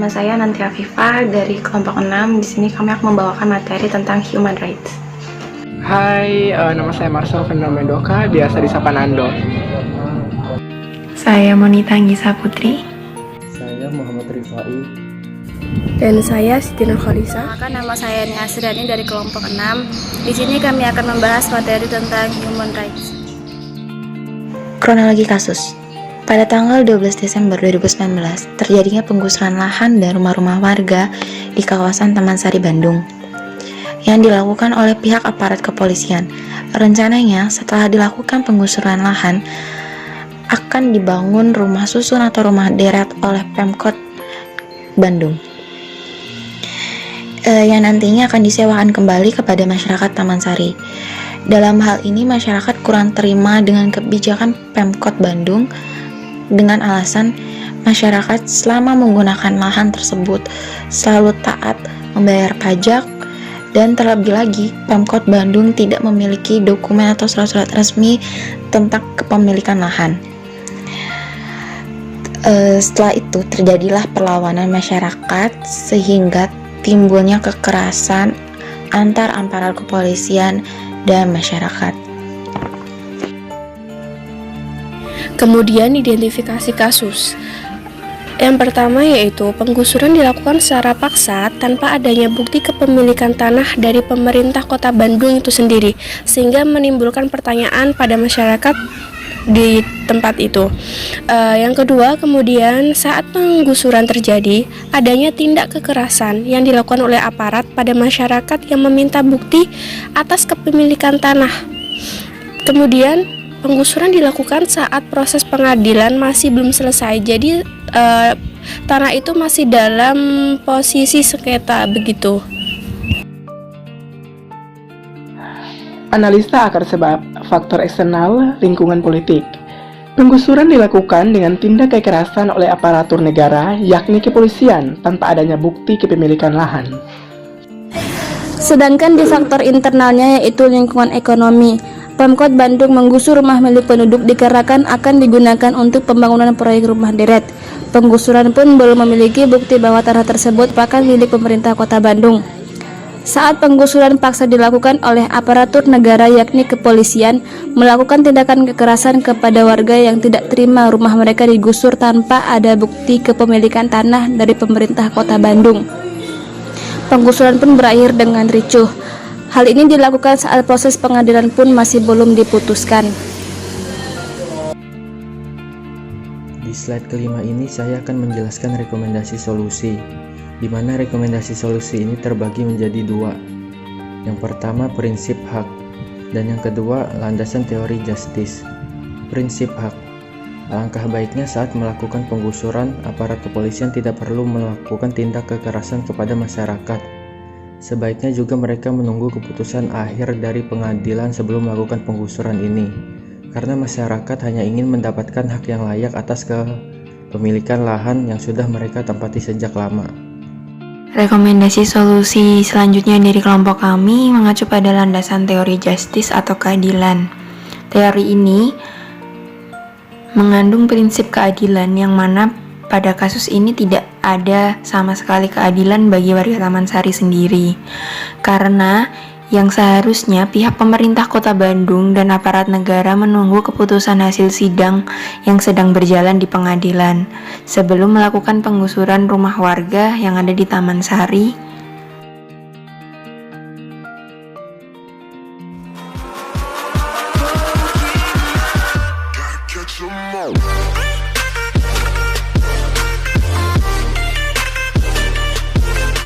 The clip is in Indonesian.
nama saya Nanti Afifah dari kelompok 6. Di sini kami akan membawakan materi tentang human rights. Hai, nama saya Marcel Fernando Mendoka, biasa disapa Nando. Saya Monita Anggisa Putri. Saya Muhammad Rifai. Dan saya Siti Nurkhalisa. Nama saya Nia Asriani dari kelompok 6. Di sini kami akan membahas materi tentang human rights. Kronologi kasus. Pada tanggal 12 Desember 2019, terjadinya penggusuran lahan dan rumah-rumah warga di kawasan Taman Sari, Bandung yang dilakukan oleh pihak aparat kepolisian. Rencananya, setelah dilakukan penggusuran lahan, akan dibangun rumah susun atau rumah deret oleh Pemkot Bandung yang nantinya akan disewakan kembali kepada masyarakat Taman Sari. Dalam hal ini, masyarakat kurang terima dengan kebijakan Pemkot Bandung dengan alasan masyarakat selama menggunakan lahan tersebut selalu taat membayar pajak, dan terlebih lagi Pemkot Bandung tidak memiliki dokumen atau surat-surat resmi tentang kepemilikan lahan. Setelah itu terjadilah perlawanan masyarakat sehingga timbulnya kekerasan antar aparat kepolisian dan masyarakat. Kemudian identifikasi kasus. Yang pertama yaitu penggusuran dilakukan secara paksa tanpa adanya bukti kepemilikan tanah dari pemerintah Kota Bandung itu sendiri, sehingga menimbulkan pertanyaan pada masyarakat di tempat itu. Yang kedua, kemudian saat penggusuran terjadi, adanya tindak kekerasan yang dilakukan oleh aparat pada masyarakat yang meminta bukti atas kepemilikan tanah. Kemudian penggusuran dilakukan saat proses pengadilan masih belum selesai, jadi tanah itu masih dalam posisi sengketa begitu. Analisa akar sebab, faktor eksternal, lingkungan politik. Penggusuran dilakukan dengan tindak kekerasan oleh aparatur negara, yakni kepolisian, tanpa adanya bukti kepemilikan lahan. Sedangkan di faktor internalnya yaitu lingkungan ekonomi, Pemkot Bandung menggusur rumah milik penduduk dikarenakan akan digunakan untuk pembangunan proyek rumah deret. Penggusuran pun belum memiliki bukti bahwa tanah tersebut merupakan milik pemerintah Kota Bandung. Saat penggusuran paksa dilakukan oleh aparatur negara yakni kepolisian, melakukan tindakan kekerasan kepada warga yang tidak terima rumah mereka digusur tanpa ada bukti kepemilikan tanah dari pemerintah Kota Bandung. Penggusuran pun berakhir dengan ricuh. Hal ini dilakukan saat proses pengadilan pun masih belum diputuskan. Di slide kelima ini saya akan menjelaskan rekomendasi solusi, di mana rekomendasi solusi ini terbagi menjadi dua. Yang pertama prinsip hak, dan yang kedua landasan teori justice. Prinsip hak. Alangkah baiknya saat melakukan penggusuran, aparat kepolisian tidak perlu melakukan tindak kekerasan kepada masyarakat. Sebaiknya juga mereka menunggu keputusan akhir dari pengadilan sebelum melakukan penggusuran ini, karena masyarakat hanya ingin mendapatkan hak yang layak atas kepemilikan lahan yang sudah mereka tempati sejak lama. Rekomendasi solusi selanjutnya dari kelompok kami mengacu pada landasan teori justice atau keadilan. Teori ini mengandung prinsip keadilan yang mana pada kasus ini tidak ada sama sekali keadilan bagi warga Taman Sari sendiri, karena yang seharusnya pihak pemerintah Kota Bandung dan aparat negara menunggu keputusan hasil sidang yang sedang berjalan di pengadilan sebelum melakukan penggusuran rumah warga yang ada di Taman Sari